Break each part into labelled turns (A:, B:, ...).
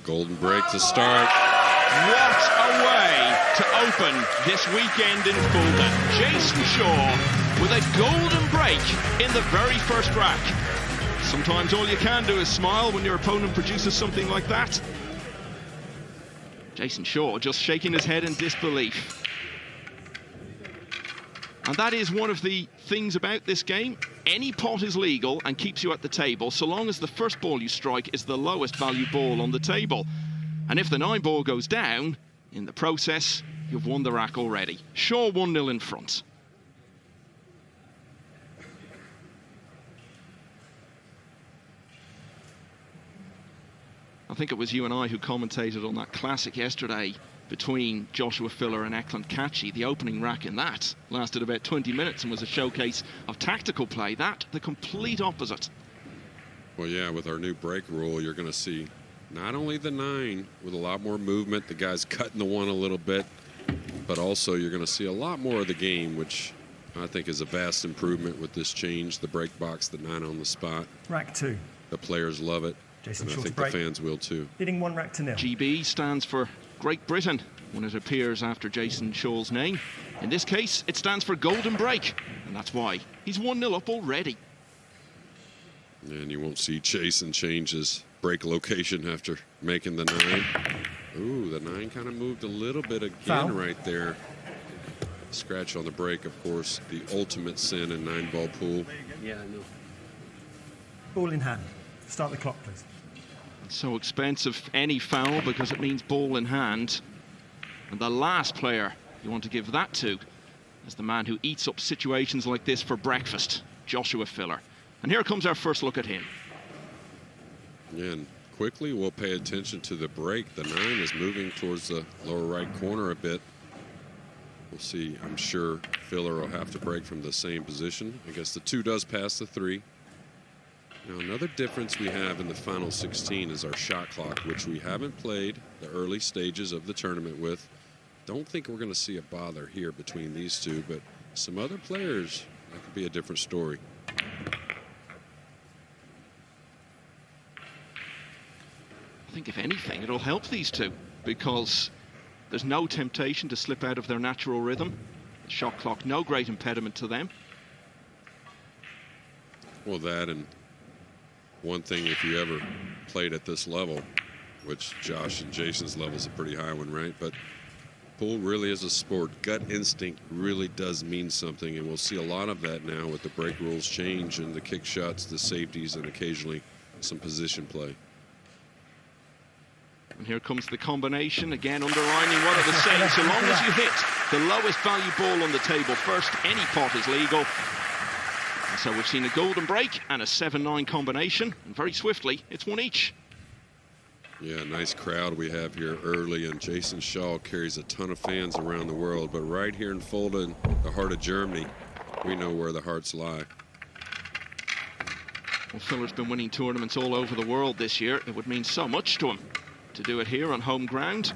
A: golden break to start.
B: What a way to open this weekend in Fulda. Jayson with a golden break in the very first rack. Sometimes all you can do is smile when your opponent produces something like that. Jayson just shaking his head in disbelief. And that is one of the things about this game. Any pot is legal and keeps you at the table, so long as the first ball you strike is the lowest value ball on the table. And if the 9 ball goes down, in the process, you've won the rack already. 1-0 in front. I think it was you and I who commentated on that classic yesterday between Joshua Filler and Eklund Kachi. The opening rack in that lasted about 20 minutes and was a showcase of tactical play. That, the complete opposite.
A: Well, yeah, with our new break rule, you're going to see not only the 9 with a lot more movement, the guys cutting the 1 a little bit, but also you're going to see a lot more of the game, which I think is a vast improvement with this change. The break box, the 9 on the spot.
C: Rack 2.
A: The players love it.
C: Jayson
A: and I think the fans will too.
C: Leading 1 rack to 0.
B: GB stands for Great Britain when it appears after Jayson Scholl's name. In this case, it stands for golden break, and that's why he's 1-0 up already.
A: And you won't see Jayson change his break location after making the 9. Ooh, the 9 kind of moved a little bit again. Foul. Right there. Scratch on the break, of course, the ultimate sin in 9-ball pool.
D: Yeah, I know.
C: Ball in hand. Start the clock, please.
B: So expensive, any foul, because it means ball in hand. And the last player you want to give that to is the man who eats up situations like this for breakfast, Joshua Filler. And here comes our first look at him.
A: And quickly we'll pay attention to the break. The 9 is moving towards the lower right corner a bit. We'll see. I'm sure Filler will have to break from the same position. I guess the 2 does pass the 3. Now, another difference we have in the final 16 is our shot clock, which we haven't played the early stages of the tournament with. Don't think we're going to see a bother here between these 2, but some other players, that could be a different story.
B: I think if anything, it'll help these 2 because there's no temptation to slip out of their natural rhythm. The shot clock, no great impediment to them.
A: Well, that and one thing, if you ever played at this level, which Josh and Jayson's level is a pretty high one, right? But pool really is a sport. Gut instinct really does mean something, and we'll see a lot of that now with the break rules change and the kick shots, the safeties, and occasionally some position play.
B: And here comes the combination, again underlining what it was saying. So long as you hit the lowest value ball on the table first, any pot is legal. And so we've seen a golden break and a 7-9 combination, and very swiftly, it's 1 each.
A: Yeah, nice crowd we have here early, and Jayson Scholl carries a ton of fans around the world, but right here in Fulda, in the heart of Germany, we know where the hearts lie.
B: Well, Filler's been winning tournaments all over the world this year. It would mean so much to him to do it here on home ground.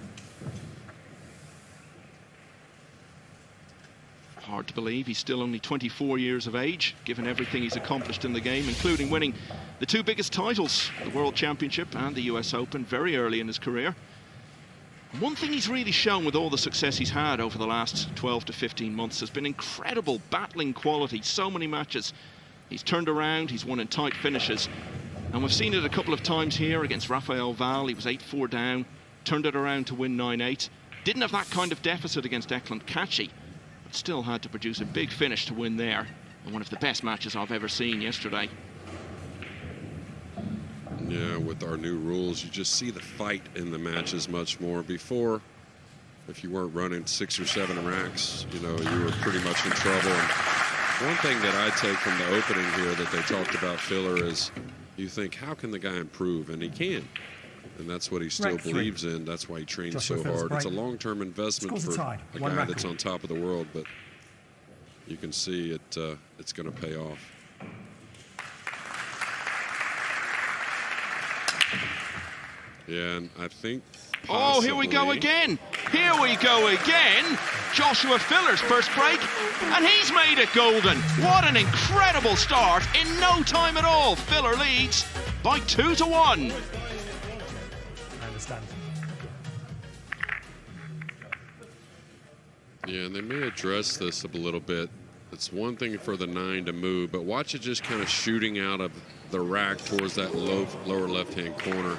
B: Hard to believe he's still only 24 years of age, given everything he's accomplished in the game, including winning the 2 biggest titles, the World Championship and the US Open, very early in his career. And one thing he's really shown with all the success he's had over the last 12 to 15 months has been incredible battling quality. So many matches he's turned around, he's won in tight finishes. And we've seen it a couple of times here against Rafael Val. He was 8-4 down, turned it around to win 9-8. Didn't have that kind of deficit against Eklund Kachi, but still had to produce a big finish to win there. And one of the best matches I've ever seen yesterday.
A: Yeah, with our new rules, you just see the fight in the matches much more. Before, if you weren't running 6 or 7 racks, you know, you were pretty much in trouble. And one thing that I take from the opening here that they talked about Filler is you think, how can the guy improve? And he can. And that's what he still believes in. That's why he trains so hard. It's a long-term investment for a guy that's on top of the world, but you can see it's going to pay off. Yeah, and I think
B: oh, here we go again. Here we go again. Joshua Filler's first break, and he's made it golden. What an incredible start. In no time at all, Filler leads by 2-1.
C: I understand
A: Yeah, and they may address this a little bit. It's one thing for the 9 to move, but watch it just kind of shooting out of the rack towards that lower left-hand corner.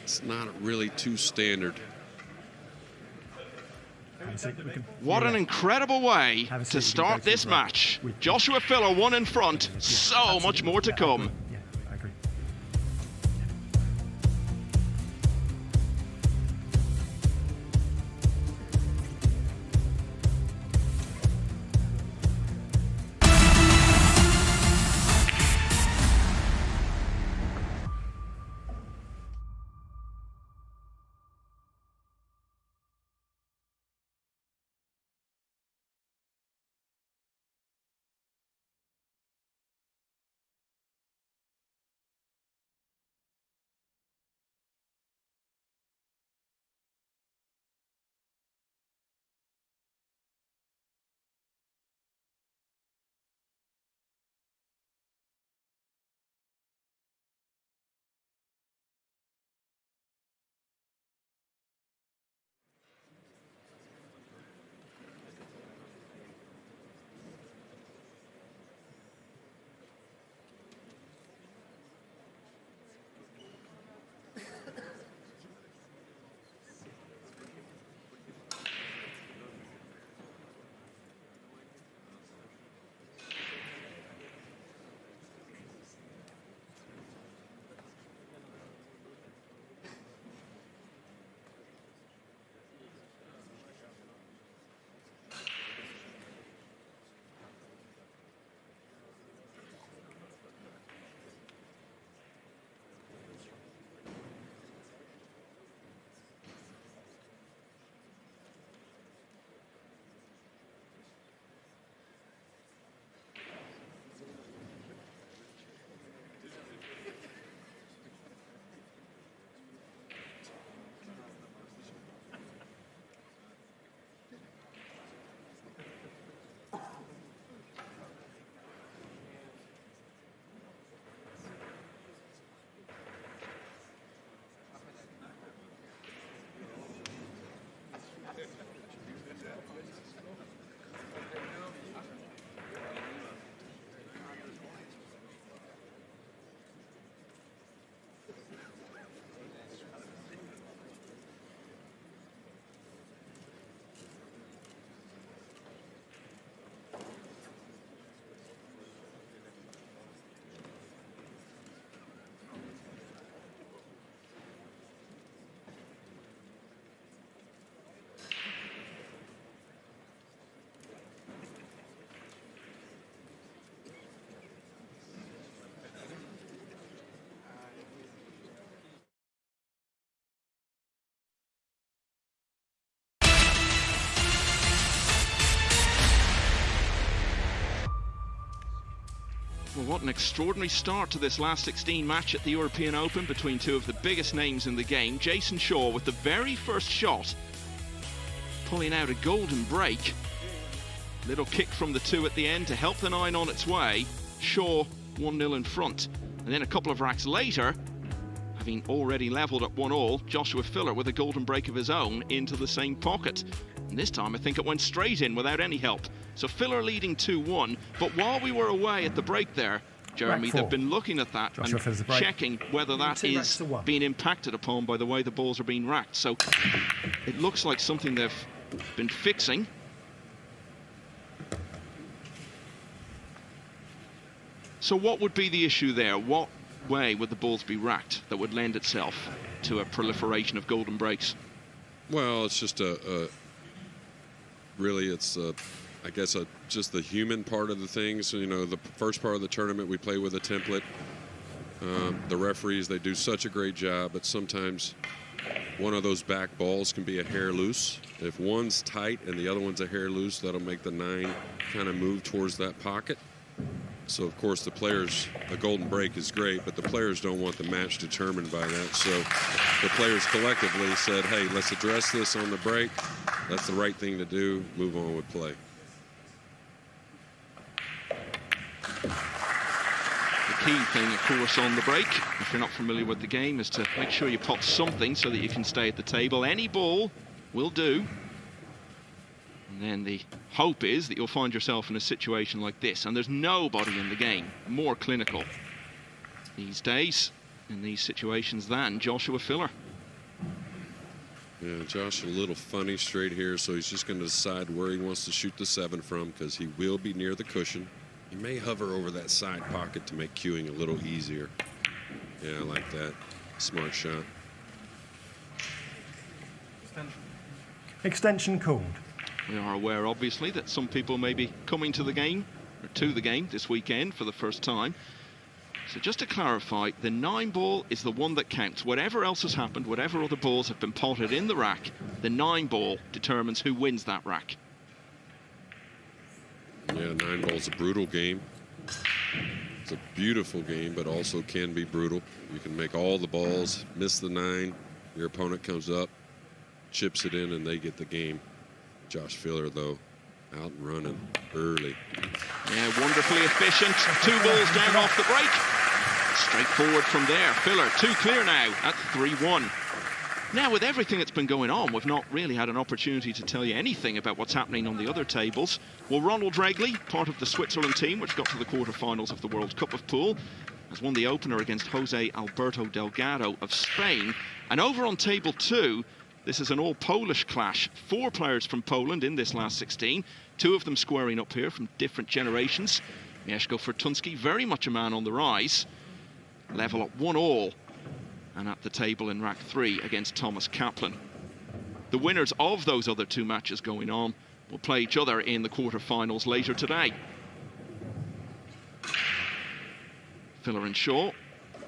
A: It's not really too standard.
B: What an incredible way to start this match. Joshua Filler 1 in front, so much more to come.
C: Yeah, I agree.
B: Well, what an extraordinary start to this last 16 match at the European Open between two of the biggest names in the game. Jayson Shaw with the very first shot, pulling out a golden break. Little kick from the 2 at the end to help the 9 on its way. Shaw 1-0 in front. And then a couple of racks later, having already levelled at 1-1, Joshua Filler with a golden break of his own into the same pocket. And this time I think it went straight in without any help. So Filler leading 2-1, but while we were away at the break there, Jeremy, they've been looking at that and checking whether that is being impacted upon by the way the balls are being racked. So it looks like something they've been fixing. So what would be the issue there? What way would the balls be racked that would lend itself to a proliferation of golden breaks?
A: Well, it's just really it's I guess just the human part of the thing. So, you know, the first part of the tournament we play with a template. The referees, they do such a great job, but sometimes one of those back balls can be a hair loose. If one's tight and the other one's a hair loose, that'll make the 9 kind of move towards that pocket. So, of course, the players, a golden break is great, but the players don't want the match determined by that. So the players collectively said, hey, let's address this on the break. That's the right thing to do. Move on with play.
B: The key thing, of course, on the break, if you're not familiar with the game, is to make sure you pot something so that you can stay at the table. Any ball will do. And then the hope is that you'll find yourself in a situation like this, and there's nobody in the game more clinical these days in these situations than Joshua Filler.
A: Yeah, Josh a little funny straight here, so he's just going to decide where he wants to shoot the 7 from, because he will be near the cushion. He may hover over that side pocket to make cueing a little easier. Yeah, I like that. Smart shot.
C: Extension called.
B: We are aware, obviously, that some people may be coming to the game, or to the game this weekend for the first time. So just to clarify, the 9 ball is the one that counts. Whatever else has happened, whatever other balls have been potted in the rack, the 9 ball determines who wins that rack.
A: Yeah, 9 ball's a brutal game. It's a beautiful game, but also can be brutal. You can make all the balls, miss the 9, your opponent comes up, chips it in, and they get the game. Josh Filler, though, out and running early.
B: Yeah, wonderfully efficient. 2 balls down off the break. Straightforward from there. Filler 2 clear now at 3-1. Now, with everything that's been going on, we've not really had an opportunity to tell you anything about what's happening on the other tables. Well, Ronald Regley, part of the Switzerland team, which got to the quarterfinals of the World Cup of Pool, has won the opener against Jose Alberto Delgado of Spain. And over on table 2, this is an all-Polish clash. 4 players from Poland in this last 16. 2 of them squaring up here from different generations. Mieszko Fortunski, very much a man on the rise. Level at 1-1. And at the table in rack 3 against Thomas Kaplan. The winners of those other 2 matches going on will play each other in the quarterfinals later today. Filler and Shaw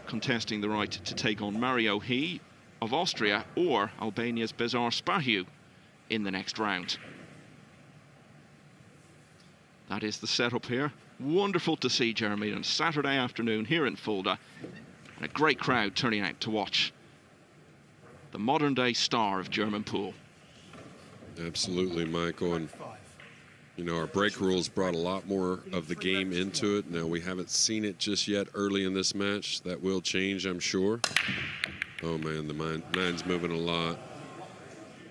B: contesting the right to take on Mario He of Austria or Albania's Bezar Spahiu in the next round. That is the setup here. Wonderful to see, Jeremy, on Saturday afternoon here in Fulda. And a great crowd turning out to watch the modern-day star of German pool.
A: Absolutely, Michael. And, you know, our break rules brought a lot more of the game into it. Now, we haven't seen it just yet early in this match. That will change, I'm sure. Oh, man, the nine's moving a lot.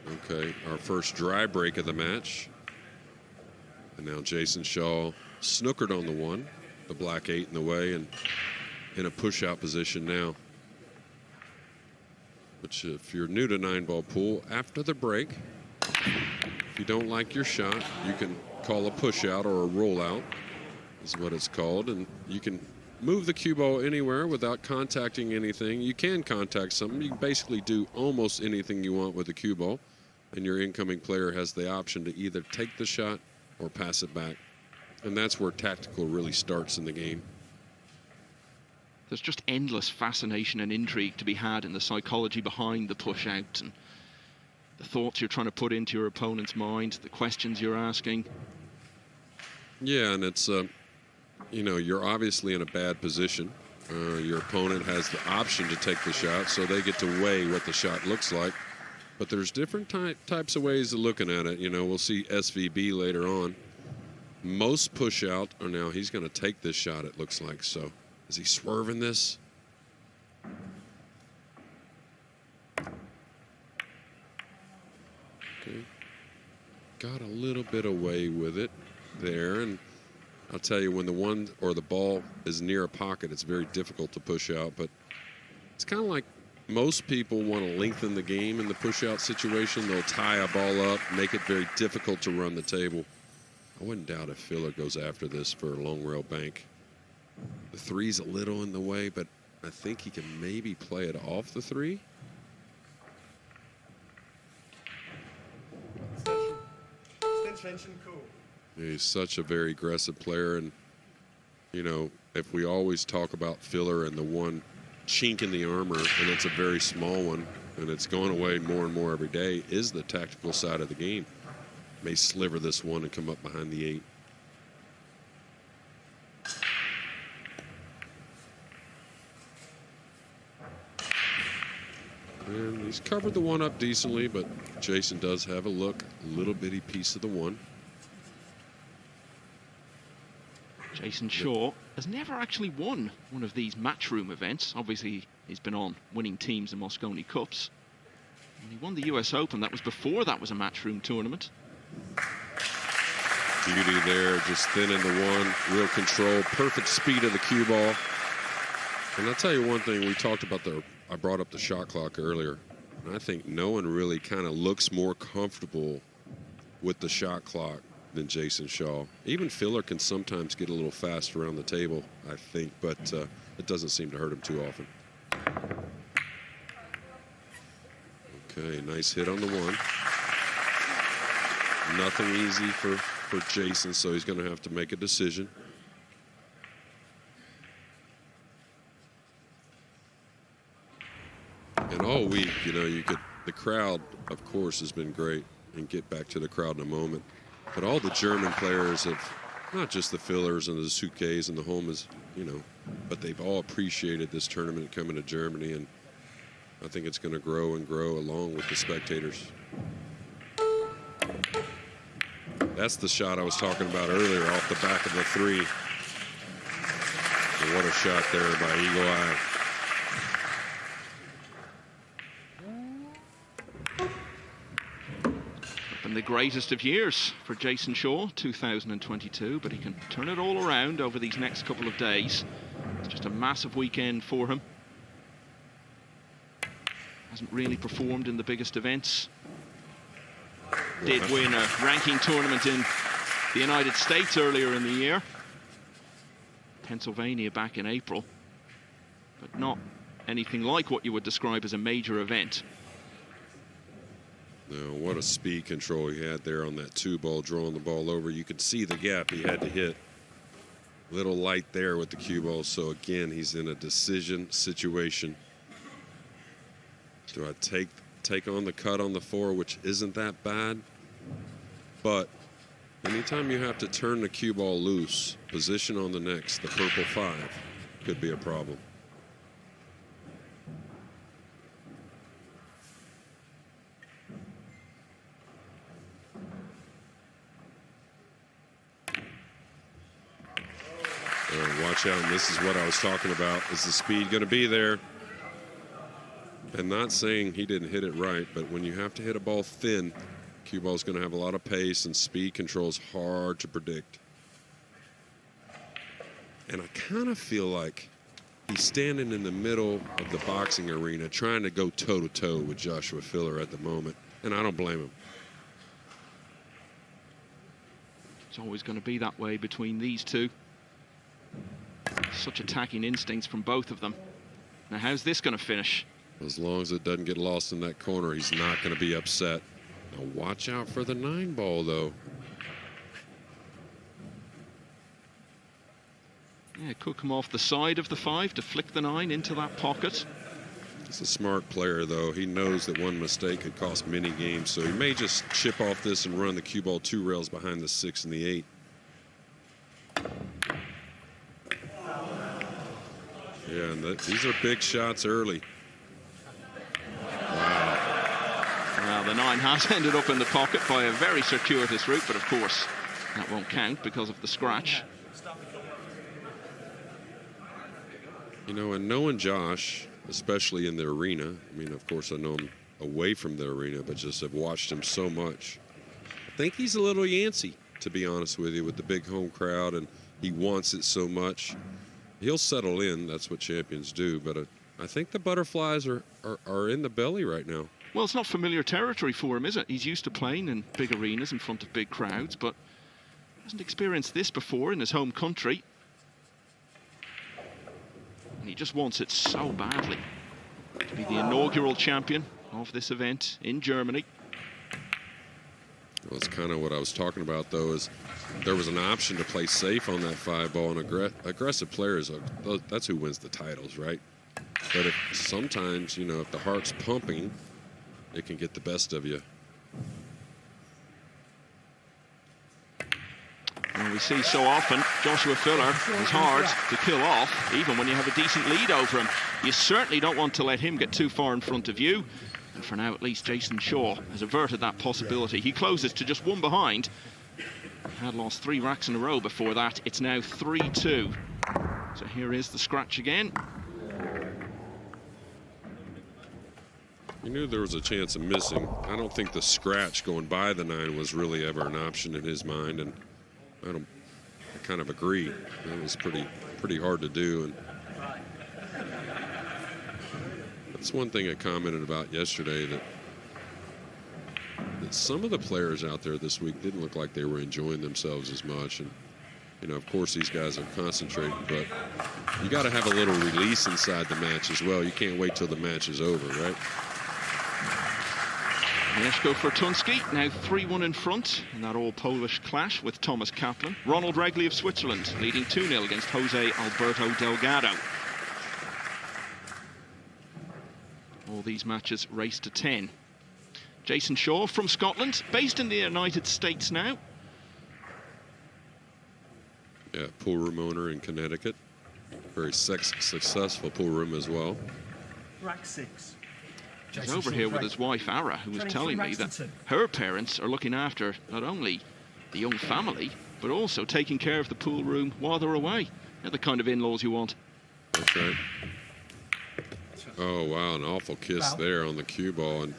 A: Okay, our first dry break of the match. And now Jayson Shaw snookered on the 1. The black 8 in the way and in a push-out position now. Which, if you're new to 9-ball pool, after the break, if you don't like your shot, you can call a push-out or a roll-out, is what it's called. And you can move the cue ball anywhere without contacting anything. You can contact something. You can basically do almost anything you want with the cue ball. And your incoming player has the option to either take the shot or pass it back. And that's where tactical really starts in the game.
B: There's just endless fascination and intrigue to be had in the psychology behind the push-out and the thoughts you're trying to put into your opponent's mind, the questions you're asking.
A: Yeah, and it's, you know, you're obviously in a bad position. Your opponent has the option to take the shot, so they get to weigh what the shot looks like. But there's different types of ways of looking at it. You know, we'll see SVB later on. Most push-out, or now he's going to take this shot, it looks like, so. Is he swerving this? Okay. Got a little bit away with it there. And I'll tell you, when the 1 or the ball is near a pocket, it's very difficult to push out. But it's kind of like most people want to lengthen the game in the push-out situation. They'll tie a ball up, make it very difficult to run the table. I wouldn't doubt if Filler goes after this for a long rail bank. The 3's a little in the way, but I think he can maybe play it off the 3. He's such a very aggressive player, and, you know, if we always talk about Filler and the 1 chink in the armor, and it's a very small one, and it's going away more and more every day, is the tactical side of the game. May sliver this 1 and come up behind the 8. And he's covered the 1 up decently, but Jayson does have a look, a little bitty piece of the 1.
B: Jayson Shaw has never actually won one of these Matchroom events. Obviously, he's been on winning teams in Mosconi Cups. When he won the US Open, that was before that was a Matchroom tournament.
A: Beauty there, just thin into one, real control, perfect speed of the cue ball. And I'll tell you one thing, we talked about I brought up the shot clock earlier. And I think no one really kind of looks more comfortable with the shot clock than Jayson Shaw. Even Filler can sometimes get a little fast around the table, I think, but it doesn't seem to hurt him too often. Okay, nice hit on the one. Nothing easy for Jayson, so he's going to have to make a decision. And all week, you know, the crowd, of course, has been great, and get back to the crowd in a moment. But all the German players have, not just the Fillers and the Suke's and the Homas, you know, but they've all appreciated this tournament coming to Germany, and I think it's going to grow and grow along with the spectators. That's the shot I was talking about earlier off the back of the three. And what a shot there by Eagle Eye.
B: Been the greatest of years for Jayson Shaw, 2022, but he can turn it all around over these next couple of days. It's just a massive weekend for him. Hasn't really performed in the biggest events. Did win a ranking tournament in the United States earlier in the year. Pennsylvania back in April. But not anything like what you would describe as a major event.
A: No, what a speed control he had there on that two ball, drawing the ball over. You could see the gap he had to hit. Little light there with the cue ball. So again, he's in a decision situation. Do I take on the cut on the four, which isn't that bad? But anytime you have to turn the cue ball loose, position on the next, the purple five, could be a problem. Watch out, and this is what I was talking about. Is the speed going to be there? And not saying he didn't hit it right, but when you have to hit a ball thin, cue ball is going to have a lot of pace, and speed control is hard to predict. And I kind of feel like he's standing in the middle of the boxing arena trying to go toe-to-toe with Joshua Filler at the moment, and I don't blame him.
B: It's always going to be that way between these two. Such attacking instincts from both of them. Now, how's this going to finish?
A: As long as it doesn't get lost in that corner, he's not going to be upset. Now, watch out for the 9 ball, though.
B: Yeah, it could come off the side of the 5 to flick the 9 into that pocket.
A: He's a smart player, though. He knows that one mistake could cost many games, so he may just chip off this and run the cue ball 2 rails behind the 6 and the 8. Yeah, and these are big shots early. Wow.
B: Well, the 9 has ended up in the pocket by a very circuitous route, but of course that won't count because of the scratch.
A: You know, and knowing Josh, especially in the arena, I mean, of course, I know him away from the arena, but just have watched him so much. I think he's a little yancy, to be honest with you, with the big home crowd, and he wants it so much. He'll settle in. That's what champions do. But I think the butterflies are in the belly right now.
B: Well, it's not familiar territory for him, is it? He's used to playing in big arenas in front of big crowds, but hasn't experienced this before in his home country. And he just wants it so badly to be the inaugural champion of this event in Germany.
A: Well, it's kind of what I was talking about, though, is there was an option to play safe on that 5 ball, and aggressive players, that's who wins the titles, right? But sometimes, you know, if the heart's pumping, it can get the best of you.
B: And we see so often Joshua Filler is hard to kill off, even when you have a decent lead over him. You certainly don't want to let him get too far in front of you. And for now, at least, Jayson Shaw has averted that possibility. He closes to just 1 behind. He had lost 3 racks in a row before that. It's now 3-2. So here is the scratch again.
A: You knew there was a chance of missing. I don't think the scratch going by the 9 was really ever an option in his mind, and I kind of agree. That was pretty hard to do. And that's one thing I commented about yesterday, that some of the players out there this week didn't look like they were enjoying themselves as much. And, you know, of course, these guys are concentrating, but you got to have a little release inside the match as well. You can't wait till the match is over, right?
B: Mieszko Fortunski now 3-1 in front in that all-Polish clash with Thomas Kaplan. Ronald Regley of Switzerland leading 2-0 against Jose Alberto Delgado. All these matches race to 10. Jayson Shaw from Scotland, based in the United States now.
A: Yeah, pool room owner in Connecticut. Very successful pool room as well.
C: Rack 6.
B: He's over here with his wife, Ara, who was telling me that her parents are looking after not only the young family, but also taking care of the pool room while they're away. They're the kind of in-laws you want.
A: That's right. Oh, wow, an awful kiss there on the cue ball. And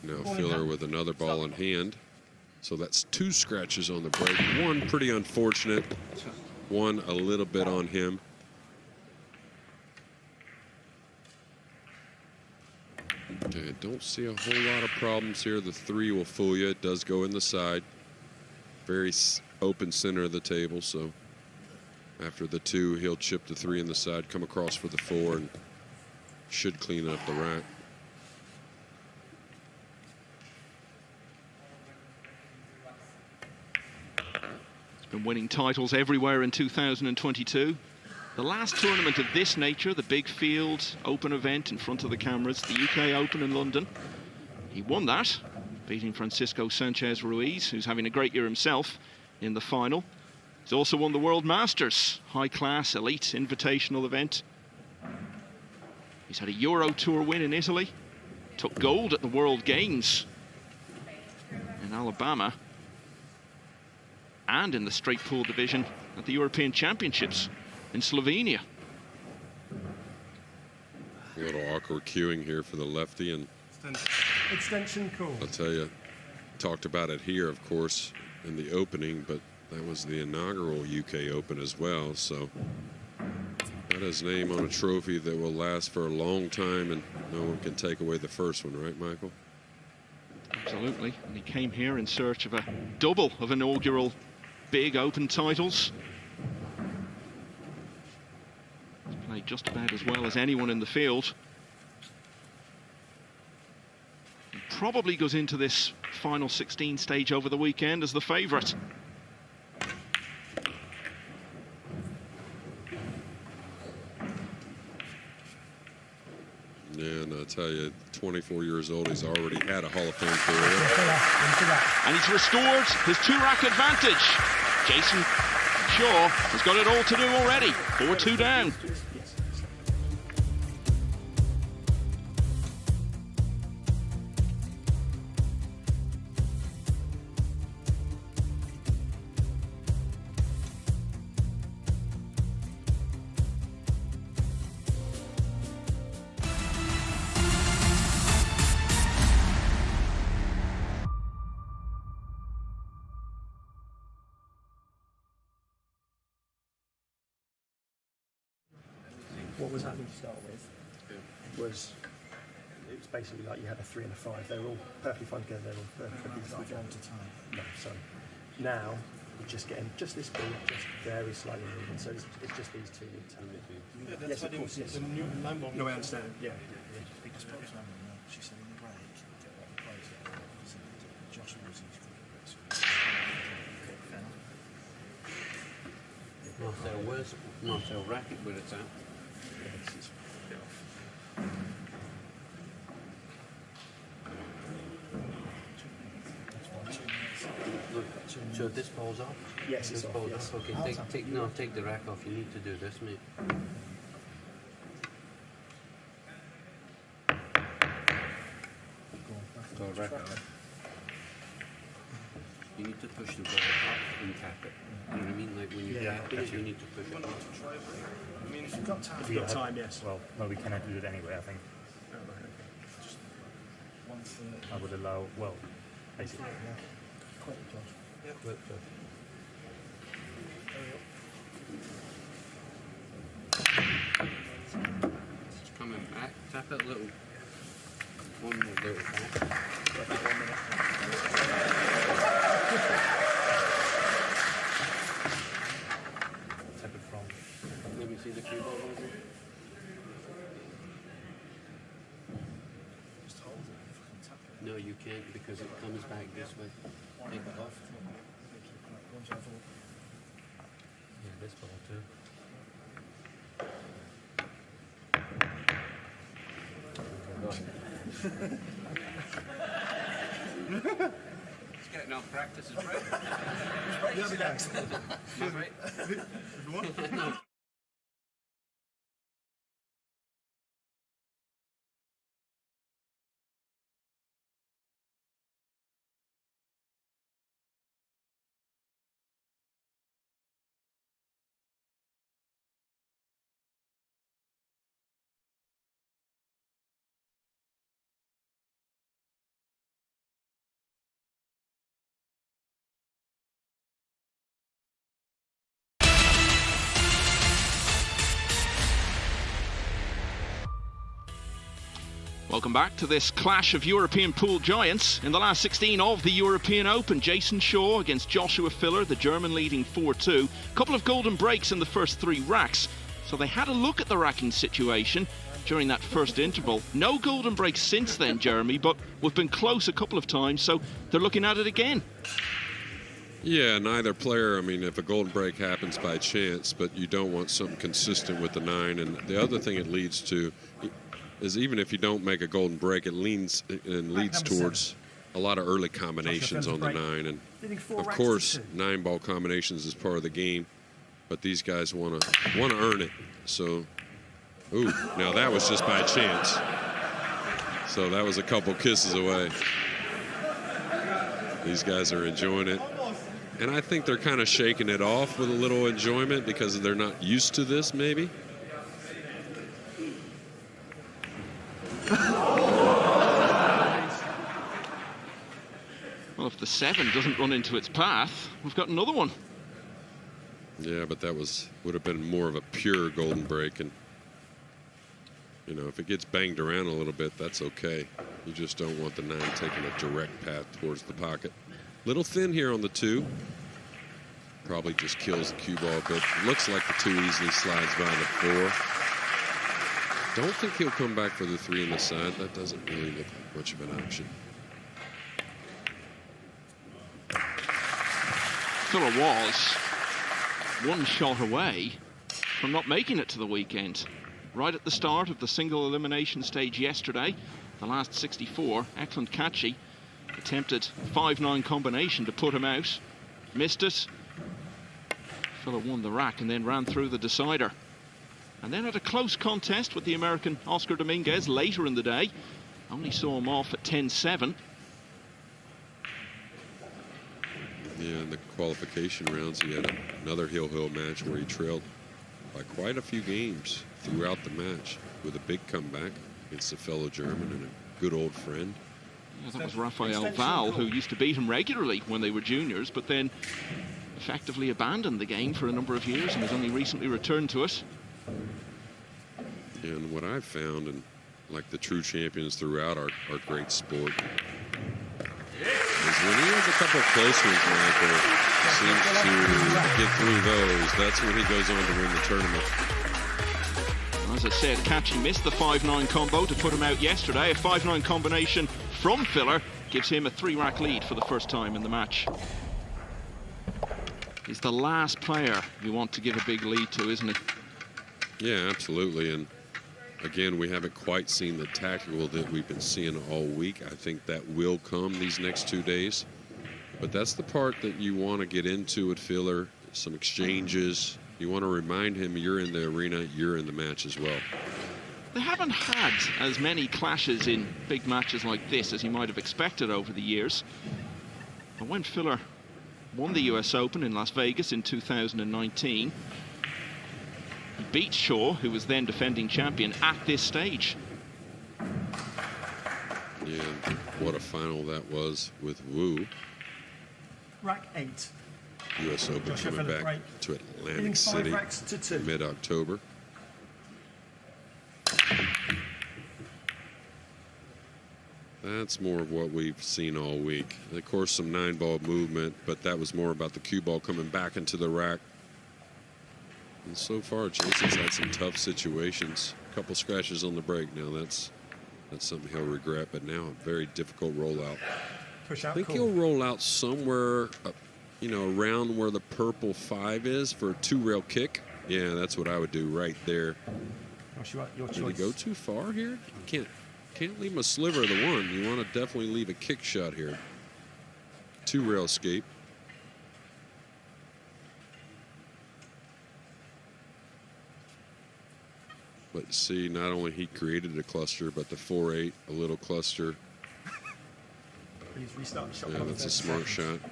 A: now Filler with another ball in hand. So that's 2 scratches on the break. One pretty unfortunate, one a little bit on him. Okay, don't see a whole lot of problems here. The 3 will fool you. It does go in the side. Very open center of the table, so after the 2, he'll chip the 3 in the side, come across for the 4, and should clean up the rack.
B: He's been winning titles everywhere in 2022. The last tournament of this nature, the big field open event in front of the cameras, the UK Open in London. He won that, beating Francisco Sanchez Ruiz, who's having a great year himself, in the final. He's also won the World Masters, high-class, elite, invitational event. He's had a Euro Tour win in Italy, took gold at the World Games in Alabama, and in the straight pool division at the European Championships in Slovenia.
A: A little awkward cueing here for the lefty, and
C: extension call.
A: I'll tell you, talked about it here, of course, in the opening, but that was the inaugural UK Open as well. So got his name on a trophy that will last for a long time, and no one can take away the first one, right, Michael?
B: Absolutely. And he came here in search of a double of inaugural big Open titles. Played just about as well as anyone in the field. He probably goes into this final 16 stage over the weekend as the favourite.
A: Yeah, and I tell you, 24 years old, he's already had a Hall of Fame career.
B: And he's restored his 2-rack advantage. Jayson Shaw has got it all to do already. 4-2 down.
C: What was happening to start with was, it was basically like you had a 3 and a 5. They were all perfectly fine together. They were perfectly fine together. No, so now we're just getting just this ball, just very slightly moving. So it's just these 2 with time.
D: Yeah,
C: Yes, of course. Yes. No, I understand. Yeah.
D: She said in the break, Josh was
E: not their racket where it's at. Look, so if this falls off?
C: Yes, it's
E: this
C: off,
E: falls
C: yes.
E: off. Okay, take the rack off. You need to do this, mate. Go rack off. You need to push the ball up and tap it. You know what I mean? Like when you're tapping it, you need to push it up.
C: I mean, if you've got time. If you've got time, yes.
F: Well, no, we cannot do it anyway, I think. I would allow, well,
C: Basically, yeah. Quite close.
D: Yeah.
E: But, it's coming back. Tap it a little. One more little back.
C: Yeah, about 1 minute.
E: Tap it from. Let me see the cue ball over.
D: Just hold it and fucking tap it.
E: No, you can't because it comes back this way. Take it off. Yeah, this ball too. It's getting off practice, is right?
D: Yeah, be nice.
E: Am I right?
D: Everyone?
B: Welcome back to this clash of European pool giants. In the last 16 of the European Open, Jayson Shaw against Joshua Filler, the German leading 4-2. A couple of golden breaks in the first 3 racks. So they had a look at the racking situation during that first interval. No golden breaks since then, Jeremy, but we've been close a couple of times, so they're looking at it again.
A: Yeah, neither player, I mean, if a golden break happens by chance, but you don't want something consistent with the 9. And the other thing it leads to is even if you don't make a golden break, it leads towards a lot of early combinations on the 9. And of course, 9-ball combinations is part of the game, but these guys want to earn it. So, ooh, now that was just by chance. So that was a couple kisses away. These guys are enjoying it. And I think they're kind of shaking it off with a little enjoyment because they're not used to this, maybe.
B: Well, if the 7 doesn't run into its path, we've got another one.
A: Yeah, but that would have been more of a pure golden break. And, you know, if it gets banged around a little bit, that's okay. You just don't want the 9 taking a direct path towards the pocket. Little thin here on the 2. Probably just kills the cue ball a bit. Looks like the 2 easily slides by the 4. Don't think he'll come back for the 3 on the side. That doesn't really look like much of an option.
B: Filler was one shot away from not making it to the weekend. Right at the start of the single elimination stage yesterday, the last 64, Eklund Kachi attempted 5-9 combination to put him out. Missed it. Filler won the rack and then ran through the decider. And then had a close contest with the American Oscar Dominguez later in the day. Only saw him off at 10-7.
A: Yeah, in the qualification rounds, he had another heel-heel match where he trailed by quite a few games throughout the match with a big comeback against a fellow German and a good old friend.
B: Yeah, that was Rafael Val, who used to beat him regularly when they were juniors, but then effectively abandoned the game for a number of years and has only recently returned to it.
A: And what I've found, and like the true champions throughout our great sport, is when he has a couple of close ones, Michael, seems to get through those, that's when he goes on to win the tournament.
B: As I said, Kachi missed the 5-9 combo to put him out yesterday. A 5-9 combination from Filler gives him a 3-rack lead for the first time in the match. He's the last player you want to give a big lead to, isn't he?
A: Yeah, absolutely. And again, we haven't quite seen the tactical that we've been seeing all week. I think that will come these next 2 days. But that's the part that you want to get into with Filler, some exchanges. You want to remind him you're in the arena, you're in the match as well.
B: They haven't had as many clashes in big matches like this as you might have expected over the years. But when Filler won the US Open in Las Vegas in 2019, he beat Shaw, who was then defending champion, at this stage.
A: Yeah, what a final that was with Wu.
C: Rack 8.
A: U.S. Open
C: Joshua
A: coming
C: Phillip
A: back
C: break.
A: to
C: Hitting
A: Atlantic
C: 5
A: City
C: racks to 2.
A: mid-October. That's more of what we've seen all week. And of course, some 9-ball movement, but that was more about the cue ball coming back into the rack. And so far, Jayson's had some tough situations. A couple scratches on the break. Now that's something he'll regret, but now a very difficult rollout.
C: Push out.
A: I think
C: Cool.
A: he'll roll out somewhere, you know, around where the purple 5 is for a 2-rail kick. Yeah, that's what I would do right there.
C: Joshua, your
A: Did he
C: choice.
A: go too far here? You can't leave him a sliver of the 1. You want to definitely leave a kick shot here. 2-rail escape. But see, not only he created a cluster, but the 4-8, a little cluster.
C: Please restart the shot.
A: Yeah,
C: clock
A: that's a
C: 30
A: smart
C: seconds.
A: shot.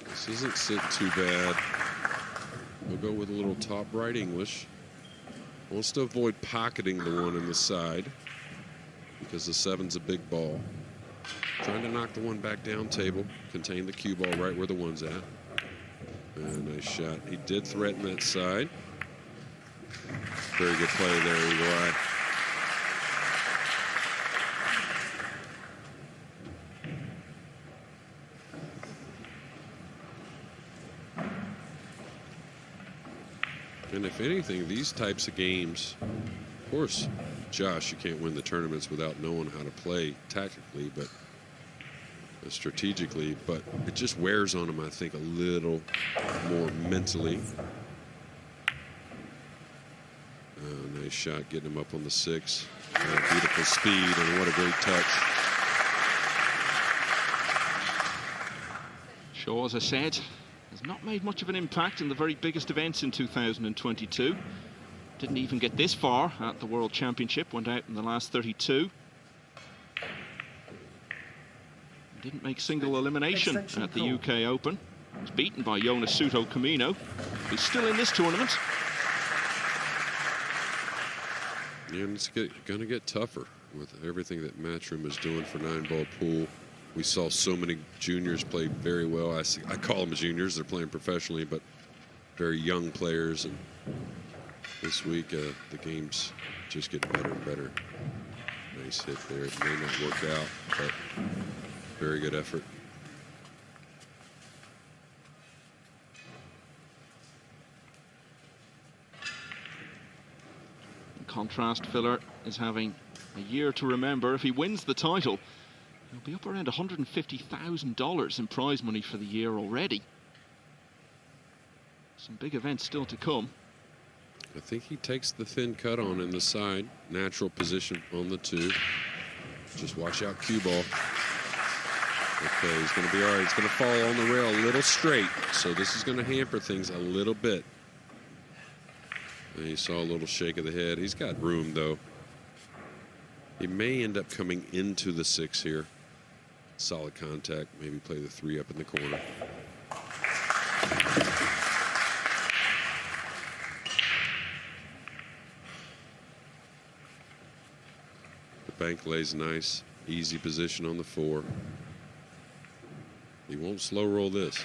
A: This isn't sitting too bad. We'll go with a little top right English. Wants to avoid pocketing the 1 in the side because the 7's a big ball. Trying to knock the 1 back down table, contain the cue ball right where the 1's at. And nice shot. He did threaten that side. Very good play there, Eagle Eye. And if anything, these types of games, of course, Josh, you can't win the tournaments without knowing how to play tactically, but strategically, but it just wears on them, I think, a little more mentally. Nice shot, getting him up on the 6. Beautiful speed, and what a great touch.
B: Shaw, as I said, has not made much of an impact in the very biggest events in 2022. Didn't even get this far at the World Championship, went out in the last 32. Didn't make single elimination at the UK Open. Was beaten by Jonas Suto Camino, who's still in this tournament.
A: Yeah, and it's going to get tougher with everything that Matchroom is doing for 9-ball pool. We saw so many juniors play very well. I call them juniors. They're playing professionally, but very young players. And this week, the game's just getting better and better. Nice hit there. It may not work out, but very good effort.
B: In contrast, Filler is having a year to remember. If he wins the title, he'll be up around $150,000 in prize money for the year already. Some big events still to come.
A: I think he takes the thin cut on in the side. Natural position on the 2. Just watch out cue ball. Okay, he's going to be all right. He's going to fall on the rail a little straight. So this is going to hamper things a little bit. And you saw a little shake of the head. He's got room, though. He may end up coming into the 6 here. Solid contact. Maybe play the 3 up in the corner. The bank lays nice. Easy position on the 4. He won't slow roll this.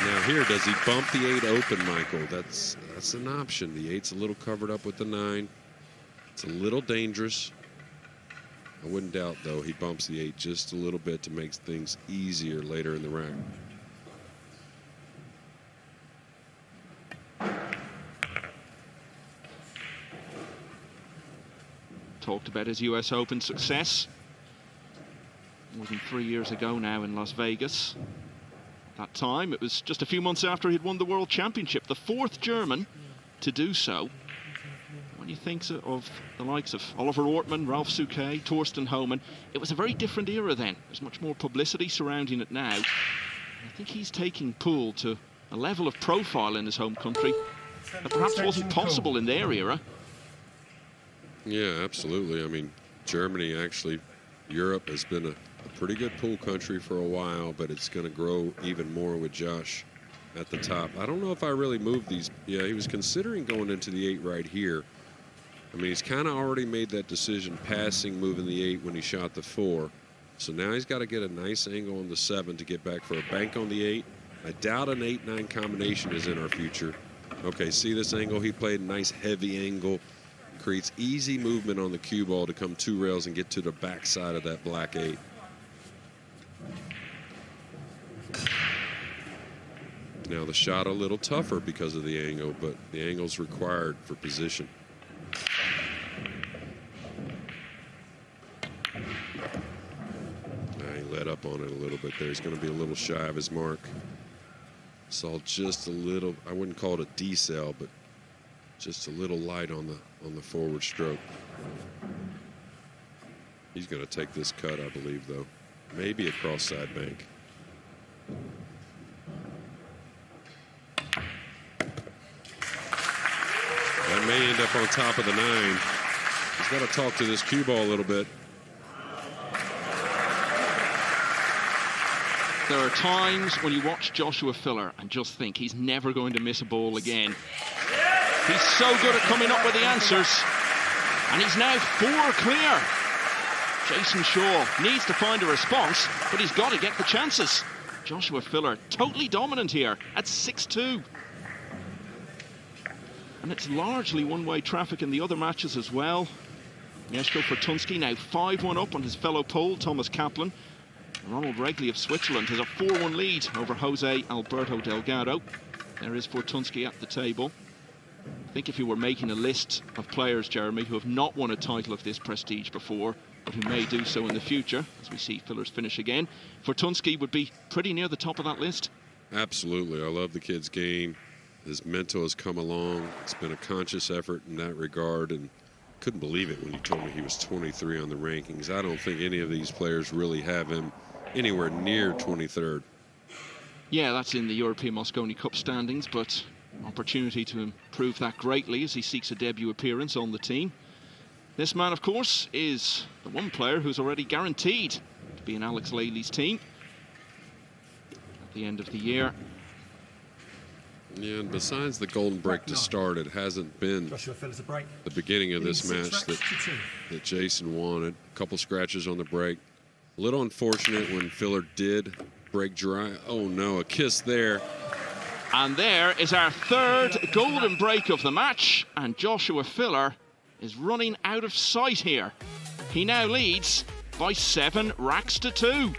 A: Now here, does he bump the 8 open, Michael? That's an option. The 8's a little covered up with the 9. It's a little dangerous. I wouldn't doubt, though, he bumps the 8 just a little bit to make things easier later in the rack.
B: Talked about his US Open success more than 3 years ago now in Las Vegas. At that time, it was just a few months after he'd won the World Championship, the 4th German to do so. When you think of the likes of Oliver Ortmann, Ralph Souquet, Torsten Homan, it was a very different era then. There's much more publicity surrounding it now. And I think he's taking pool to a level of profile in his home country that perhaps wasn't possible in their era.
A: Yeah, absolutely. I mean, Germany, actually, Europe has been a pretty good pool country for a while, but it's going to grow even more with Josh at the top. I don't know if I really moved these. Yeah, he was considering going into the 8 right here. I mean, he's kind of already made that decision, passing, moving the 8 when he shot the 4. So now he's got to get a nice angle on the 7 to get back for a bank on the 8. I doubt an 8-9 combination is in our future. Okay, see this angle? He played a nice heavy angle. Creates easy movement on the cue ball to come 2 rails and get to the back side of that black 8. Now the shot a little tougher because of the angle, but the angle's required for position. He let up on it a little bit there. He's going to be a little shy of his mark. Saw just a little, I wouldn't call it a decel, but just a little light on the forward stroke. He's going to take this cut, I believe, though. Maybe a cross side bank. That may end up on top of the 9. He's got to talk to this cue ball a little bit.
B: There are times when you watch Joshua Filler and just think he's never going to miss a ball again. He's so good at coming up with the answers. And he's now 4 clear. Jayson Shaw needs to find a response, but he's got to get the chances. Joshua Filler totally dominant here at 6-2. And it's largely one-way traffic in the other matches as well. Mieszko Fortunski now 5-1 up on his fellow Pole, Thomas Kaplan. Ronald Regley of Switzerland has a 4-1 lead over Jose Alberto Delgado. There is Fortunski at the table. I think if you were making a list of players, Jeremy, who have not won a title of this prestige before, but who may do so in the future, as we see Filler's finish again, Fortunski would be pretty near the top of that list.
A: Absolutely. I love the kid's game. His mental has come along. It's been a conscious effort in that regard, and couldn't believe it when you told me he was 23 on the rankings. I don't think any of these players really have him anywhere near 23rd.
B: Yeah, that's in the European Mosconi Cup standings, but opportunity to improve that greatly as he seeks a debut appearance on the team. This man, of course, is the one player who's already guaranteed to be in Alex Laley's team at the end of the year.
A: Yeah, and besides the golden break to start, it hasn't been the beginning of this match that Jayson wanted. A couple scratches on the break. A little unfortunate when Filler did break dry. Oh no, a kiss there.
B: And there is our 3rd golden break of the match, and Joshua Filler is running out of sight here. He now leads by 7 racks to 2.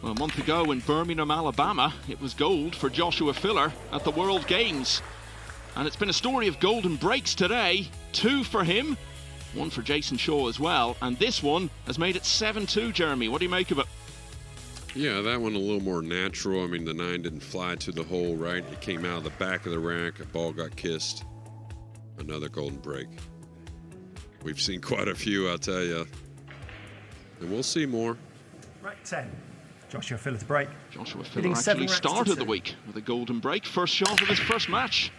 B: Well, a month ago in Birmingham, Alabama, it was gold for Joshua Filler at the World Games. And it's been a story of golden breaks today. 2 for him, 1 for Jayson Shaw as well. And this one has made it 7-2, Jeremy. What do you make of it?
A: Yeah, that one a little more natural. I mean, the 9 didn't fly to the hole, right? It came out of the back of the rack. A ball got kissed. Another golden break. We've seen quite a few, I'll tell you. And we'll see more.
C: Rack 10. Joshua Filler to break.
B: Joshua Filler actually started the week with a golden break. First shot of his first match.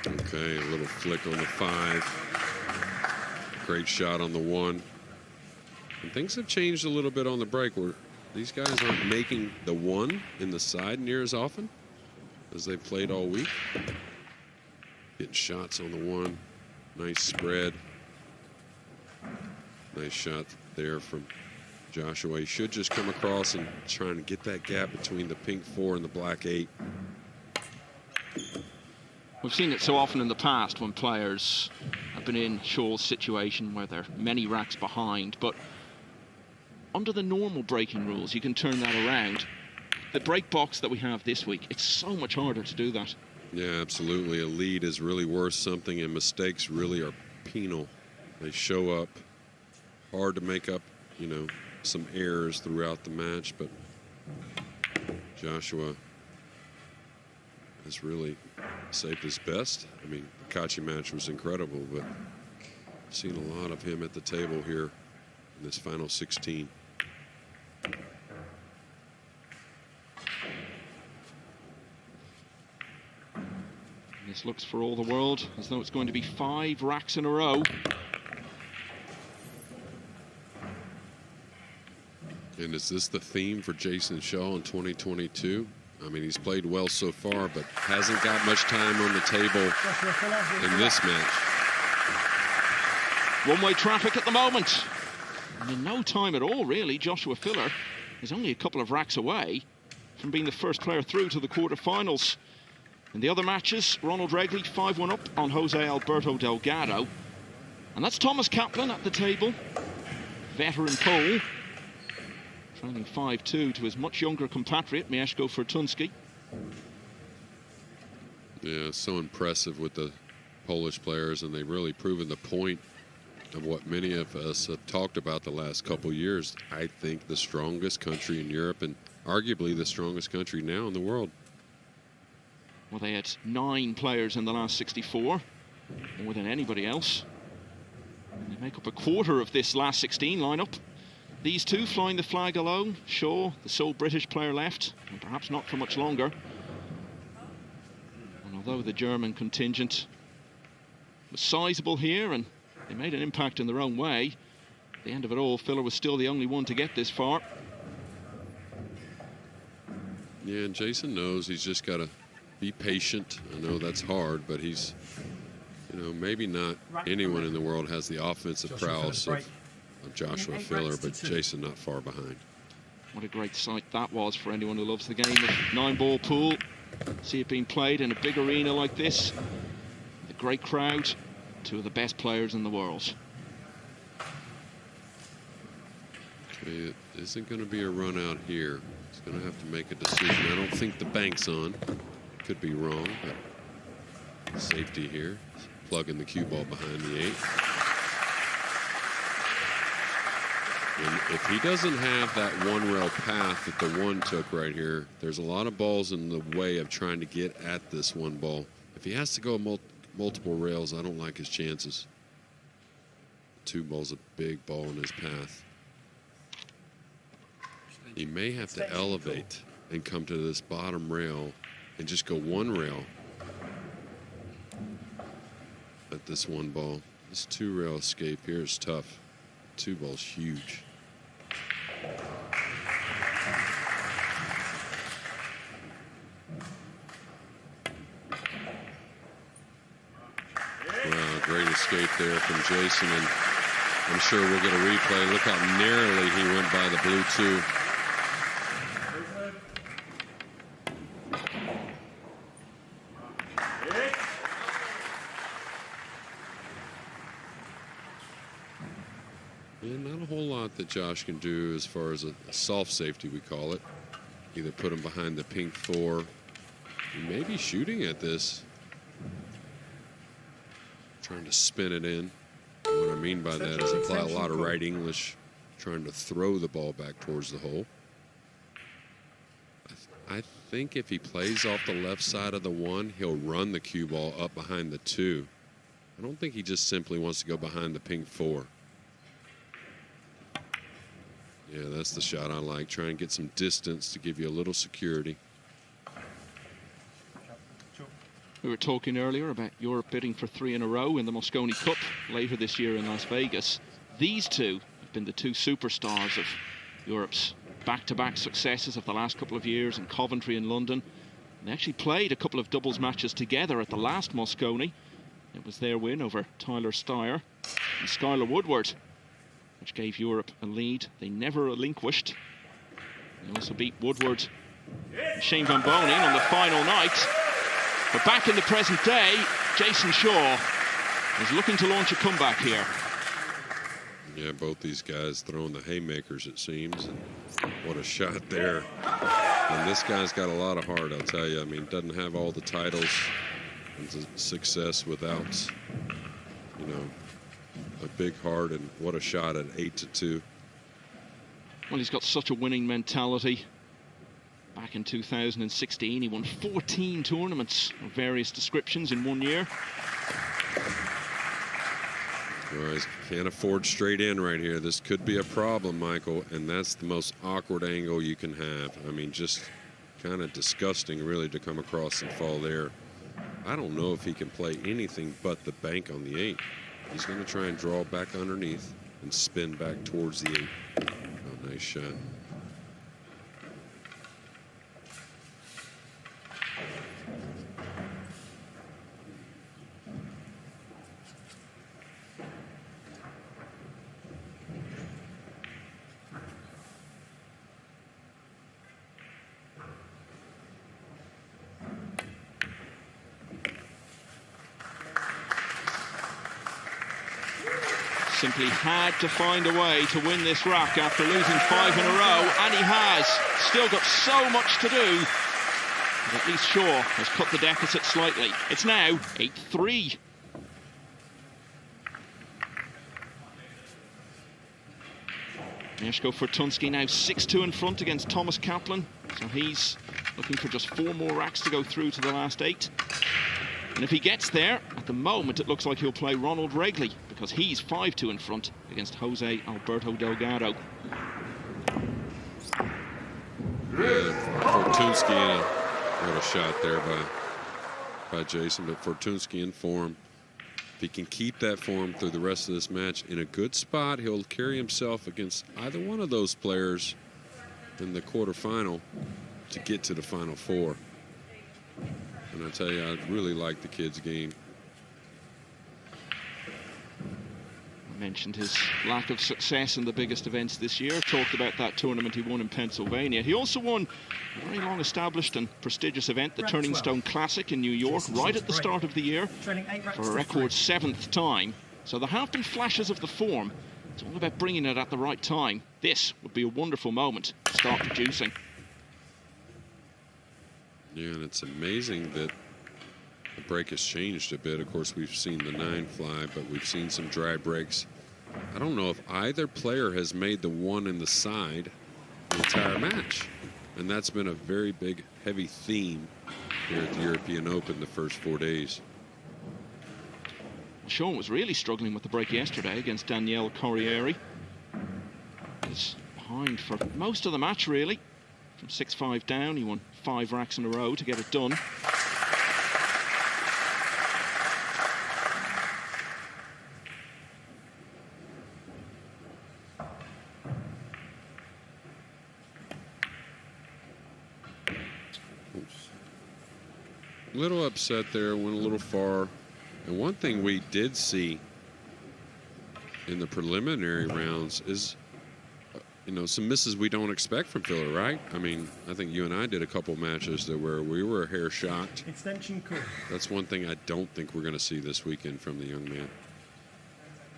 A: Okay, a little flick on the 5. Great shot on the 1. And things have changed a little bit on the break where these guys aren't making the 1 in the side near as often as they've played all week. Getting shots on the 1. Nice spread. Nice shot there from Joshua. He should just come across and trying to get that gap between the pink 4 and the black 8.
B: We've seen it so often in the past when players have been in Shaw's situation where they're many racks behind, but under the normal breaking rules, you can turn that around. The break box that we have this week, it's so much harder to do that.
A: Yeah, absolutely. A lead is really worth something, and mistakes really are penal. They show up. Hard to make up, you know, some errors throughout the match, but Joshua has really saved his best. I mean, the Kachi match was incredible, but I've seen a lot of him at the table here in this final 16.
B: This looks for all the world as though it's going to be 5 racks in a row.
A: And is this the theme for Jayson Shaw in 2022? I mean, he's played well so far, but hasn't got much time on the table in this match.
B: One-way traffic at the moment. And in no time at all, really, Joshua Filler is only a couple of racks away from being the first player through to the quarterfinals. In the other matches, Ronald Regley 5-1 up on Jose Alberto Delgado. And that's Thomas Kaplan at the table, veteran Pole, trailing 5-2 to his much younger compatriot, Mieszko Fortunski.
A: Yeah, so impressive with the Polish players, and they've really proven the point of what many of us have talked about the last couple years. I think the strongest country in Europe, and arguably the strongest country now in the world.
B: Well, they had 9 players in the last 64, more than anybody else. And they make up a quarter of this last 16 lineup. These two flying the flag alone. Shaw, the sole British player left, and perhaps not for much longer. And although the German contingent was sizable here and they made an impact in their own way, at the end of it all, Filler was still the only one to get this far.
A: Yeah, and Jayson knows he's just got to be patient. I know that's hard, but he's, you know, maybe not anyone in the world has the offensive prowess of Joshua Filler, but Jayson not far behind.
B: What a great sight that was for anyone who loves the game of 9-ball pool. See it being played in a big arena like this. The great crowd, 2 of the best players in the world.
A: Okay, it isn't going to be a run out here. He's going to have to make a decision. I don't think the bank's on. Could be wrong, but safety here. Plugging the cue ball behind the 8. And if he doesn't have that 1-rail path that the 1 took right here, there's a lot of balls in the way of trying to get at this 1 ball. If he has to go multiple rails, I don't like his chances. 2 ball's a big ball in his path. He may have to elevate and come to this bottom rail and just go 1 rail at this 1 ball. This 2-rail escape here is tough. 2 ball's huge. Wow, great escape there from Jayson, and I'm sure we'll get a replay. Look how narrowly he went by the blue 2. whole lot that Josh can do as far as a soft safety, we call it. Either put him behind the pink 4. He may be shooting at this. Trying to spin it in. And what I mean by that is apply a lot of right English, trying to throw the ball back towards the hole. I think if he plays off the left side of the 1, he'll run the cue ball up behind the 2. I don't think he just simply wants to go behind the pink 4. Yeah, that's the shot I like. Try and get some distance to give you a little security.
B: We were talking earlier about Europe bidding for 3 in a row in the Mosconi Cup later this year in Las Vegas. These two have been the 2 superstars of Europe's back-to-back successes of the last couple of years in Coventry and London. And they actually played a couple of doubles matches together at the last Mosconi. It was their win over Tyler Steyer and Skylar Woodward, which gave Europe a lead they never relinquished. They also beat Woodward and Shane Van Bonen on the final night. But back in the present day, Jayson Shaw is looking to launch a comeback here.
A: Yeah, both these guys throwing the haymakers, it seems. And what a shot there. And this guy's got a lot of heart, I'll tell you. I mean, doesn't have all the titles and success without, you know, a big heart. And what a shot at 8-2.
B: Well, he's got such a winning mentality. Back in 2016, he won 14 tournaments of various descriptions in 1 year.
A: All right, can't afford straight in right here. This could be a problem, Michael, and that's the most awkward angle you can have. I mean, just kind of disgusting, really, to come across and fall there. I don't know if he can play anything but the bank on the 8. He's going to try and draw back underneath and spin back towards the 8. Oh, nice shot.
B: Simply had to find a way to win this rack after losing 5 in a row, and he has. Still got so much to do, but at least Shaw has cut the deficit slightly. It's now 8-3. Mieszko Fortunski now 6-2 in front against Thomas Kaplan, so he's looking for just 4 more racks to go through to the last 8. And if he gets there, at the moment it looks like he'll play Ronald Regley, because he's 5-2 in front against Jose Alberto Delgado.
A: Yeah, Fortunski, what a shot there by Jayson, but Fortunski in form. If he can keep that form through the rest of this match in a good spot, he'll carry himself against either one of those players in the quarterfinal to get to the Final Four. And I tell you, I really like the kid's game.
B: I mentioned his lack of success in the biggest events this year. Talked about that tournament he won in Pennsylvania. He also won a very long established and prestigious event, the Turning Stone Classic in New York, right at the start of the year for a record 7th time. So there have been flashes of the form. It's all about bringing it at the right time. This would be a wonderful moment to start producing.
A: Yeah, and it's amazing that the break has changed a bit. Of course, we've seen the 9 fly, but we've seen some dry breaks. I don't know if either player has made the 1 in the side the entire match. And that's been a very big, heavy theme here at the European Open the first 4 days.
B: Sean was really struggling with the break yesterday against Daniele Corriere. He was behind for most of the match, really. From 6-5 down, he won 5 racks in a row to get it done.
A: A little upset there, went a little far. And one thing we did see in the preliminary rounds is, you know, some misses we don't expect from Filler, right? I mean, I think you and I did a couple matches that where we were a hair shocked.
C: Extension cool.
A: That's one thing I don't think we're going to see this weekend from the young man.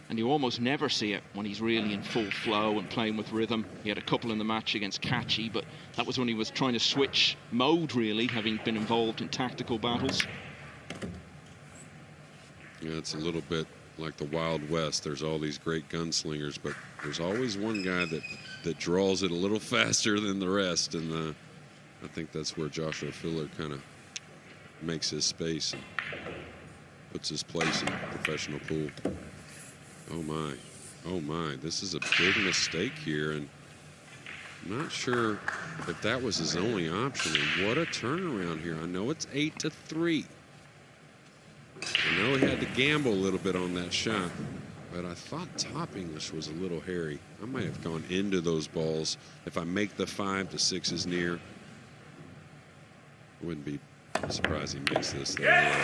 B: And you almost never see it when he's really in full flow and playing with rhythm. He had a couple in the match against Kachi, but that was when he was trying to switch mode, really, having been involved in tactical battles.
A: Yeah, it's a little bit like the Wild West. There's all these great gunslingers, but there's always one guy that draws it a little faster than the rest, and I think that's where Joshua Filler kind of makes his space and puts his place in professional pool. Oh my, this is a big mistake here, and I'm not sure if that was his only option. And what a turnaround here. I know it's 8-3. I know he had to gamble a little bit on that shot, but I thought Top English was a little hairy. I might have gone into those balls. If I make the 5 to 6 is near, I wouldn't be surprised he makes this there.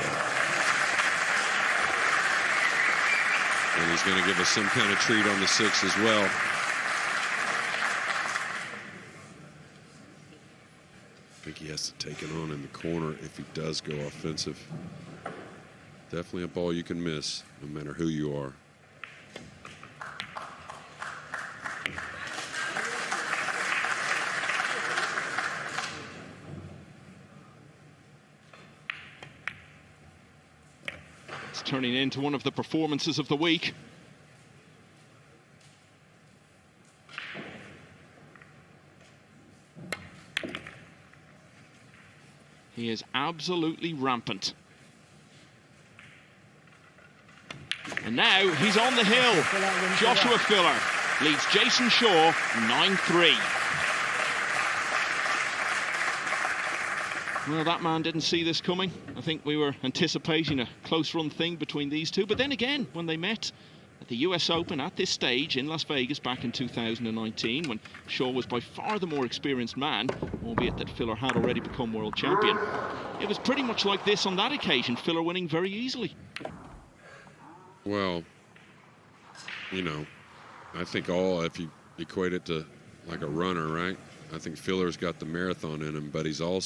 A: And he's going to give us some kind of treat on the 6 as well. I think he has to take it on in the corner if he does go offensive. Definitely a ball you can miss, no matter who you are.
B: It's turning into one of the performances of the week. He is absolutely rampant. And now he's on the hill. Joshua Filler leads Jayson Shaw 9-3. Well, that man didn't see this coming. I think we were anticipating a close run thing between these two. But then again, when they met at the US Open at this stage in Las Vegas back in 2019, when Shaw was by far the more experienced man, albeit that Filler had already become world champion, it was pretty much like this on that occasion, Filler winning very easily.
A: Well, you know, I think if you equate it to like a runner, right? I think Filler's got the marathon in him, but he's got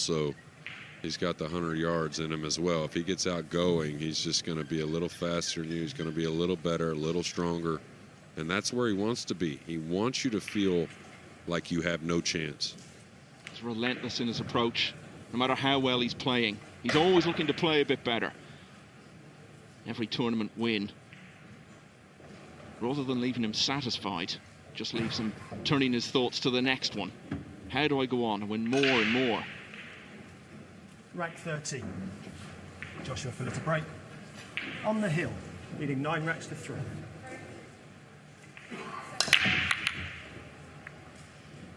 A: the 100 yards in him as well. If he gets out going, he's just going to be a little faster than you. He's going to be a little better, a little stronger. And that's where he wants to be. He wants you to feel like you have no chance.
B: He's relentless in his approach, no matter how well he's playing. He's always looking to play a bit better. Every tournament win, rather than leaving him satisfied, just leaves him turning his thoughts to the next one. How do I go on and win more and more?
C: Rank 13. Joshua Filler to break. On the hill, leading 9 racks to 3.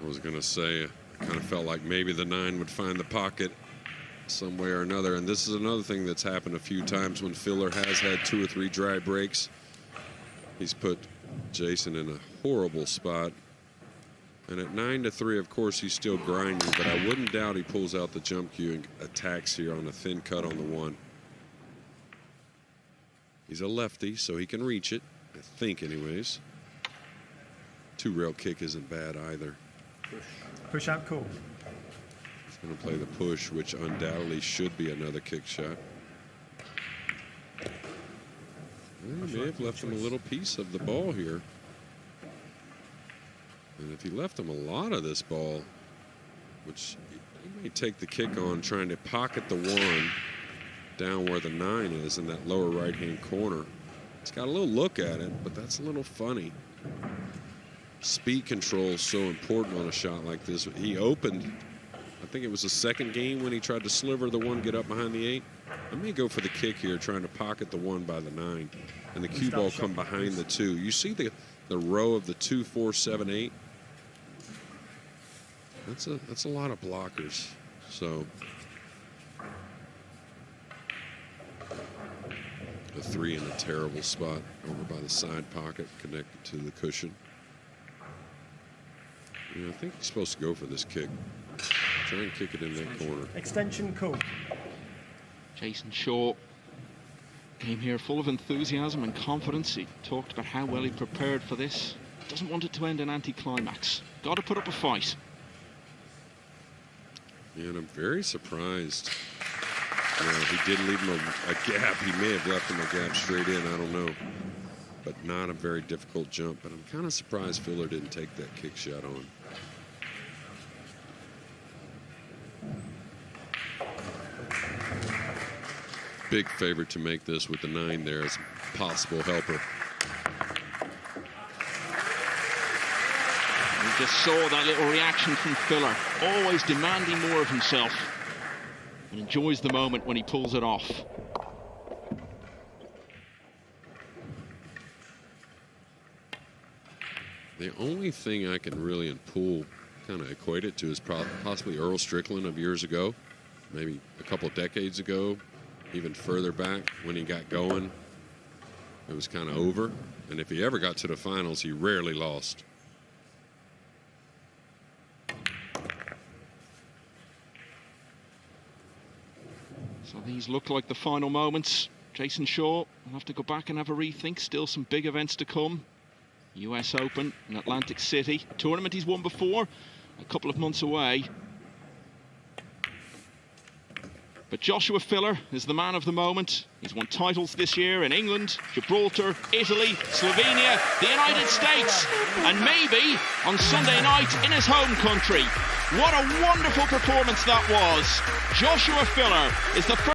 A: I was going to say, I kind of felt like maybe the 9 would find the pocket some way or another. And this is another thing that's happened a few times when Filler has had 2 or 3 dry breaks. He's put Jayson in a horrible spot. And at 9-3, of course, he's still grinding, but I wouldn't doubt he pulls out the jump cue and attacks here on a thin cut on the 1. He's a lefty, so he can reach it, I think anyways. 2-rail kick isn't bad either.
C: Push out cool.
A: He's going to play the push, which undoubtedly should be another kick shot. He may have left him a little piece of the ball here. And if he left him a lot of this ball, which he may take the kick on trying to pocket the 1 down where the 9 is in that lower right-hand corner. It's got a little look at it, but that's a little funny. Speed control is so important on a shot like this. He opened, I think it was the second game when he tried to sliver the 1, get up behind the 8. I may go for the kick here, trying to pocket the 1 by the 9, and the cue ball come behind the 2. You see the row of the 2, 4, 7, 8? That's a lot of blockers. So a 3 in a terrible spot over by the side pocket, connected to the cushion. Yeah, I think he's supposed to go for this kick. Try and kick it in that corner.
C: Extension cool.
B: Jayson Shaw came here full of enthusiasm and confidence. He talked about how well he prepared for this. Doesn't want it to end in anticlimax. Got to put up a fight.
A: Yeah, and I'm very surprised. He did leave him a gap. He may have left him a gap straight in. I don't know. but not a very difficult jump. But I'm kind of surprised Filler didn't take that kick shot on. Big favorite to make this with the 9 there as a possible helper.
B: We just saw that little reaction from Filler, always demanding more of himself, and enjoys the moment when he pulls it off.
A: The only thing I can really in pool kind of equate it to is possibly Earl Strickland of years ago, maybe a couple decades ago, even further back when he got going. It was kind of over, and if he ever got to the finals, he rarely lost.
B: So these look like the final moments. Jayson Shaw will have to go back and have a rethink. Still some big events to come. US Open in Atlantic City. A tournament he's won before, a couple of months away. But Joshua Filler is the man of the moment. He's won titles this year in England, Gibraltar, Italy, Slovenia, the United States, and maybe on Sunday night in his home country. What a wonderful performance that was. Joshua Filler is the first